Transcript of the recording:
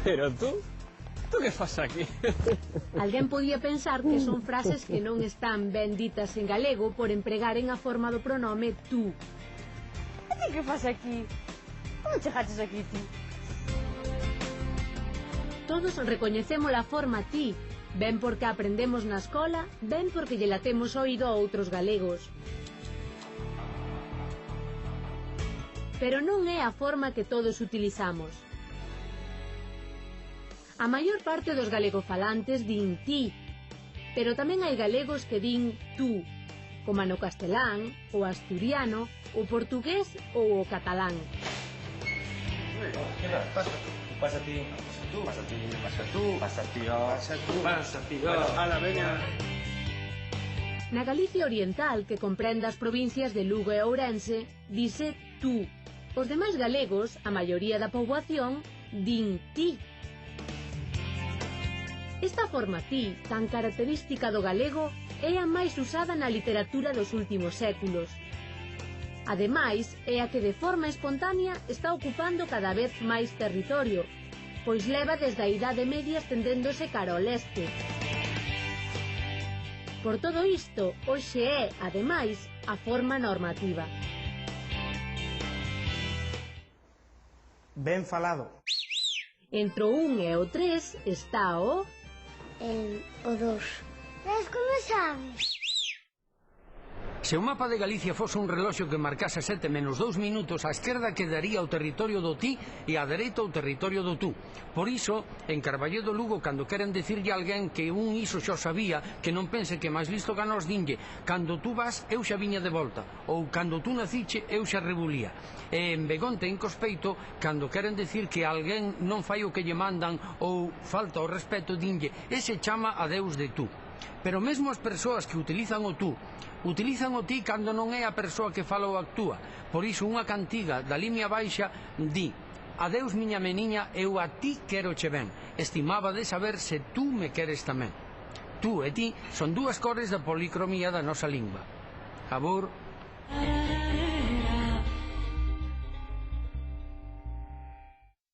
Pero tú que fas aquí? Alguén podía pensar que son frases que non están ben ditas en galego por empregaren a forma do pronome tú. E ti que fas aquí? Como chegaches aquí ti? Todos recoñecemos a forma ti, ben porque aprendemos na escola, ben porque lle la temos oído a outros galegos. Pero non é a forma que todos utilizamos. A maior parte dos galegofalantes din ti, pero tamén hai galegos que din tú, como no castelán, o asturiano, o portugués ou o catalán. Pasa ti. Pasa ti. Pasa tú. Pasa tío. Pasa tú. Pasa tío. Ala, veña. Na Galicia Oriental, que comprende as provincias de Lugo e Ourense, dice tú. Os demais galegos, a maioría da poboación, din ti. Esta forma ti, tan característica do galego, é a máis usada na literatura dos últimos séculos. Ademais, é a que de forma espontánea está ocupando cada vez máis territorio, pois leva desde a Idade Media estendéndose cara ao leste. Por todo isto, hoxe é, ademais, a forma normativa. Ben falado. Entre o 1 e o 3 está o... O 2. Mas como sabes? Se o mapa de Galicia fose un reloxo que marcase 7 menos 2 minutos, á esquerda quedaría o territorio do ti e á dereita o territorio do tú. Por iso, en Carballo do Lugo, cando queren dicirlle a alguén que un iso xa sabía, que non pense que máis listo que a nos dinlle, cando tú vas, eu xa viña de volta, ou cando tú naciche, eu xa rebulía. E en Begonte, en Cospeito, cando queren dicir que alguén non fai o que lle mandan ou falta o respeto, dinlle, ese chama a Deus de tú. Pero mesmo as persoas que utilizan o tú, utilizan o ti cando non é a persoa que fala ou actúa. Por iso unha cantiga da limia baixa di: adeus miña meniña, eu a ti quero che ben, estimaba de saber se tú me queres tamén. Tú e ti son dúas cores da policromía da nosa lingua. Abur.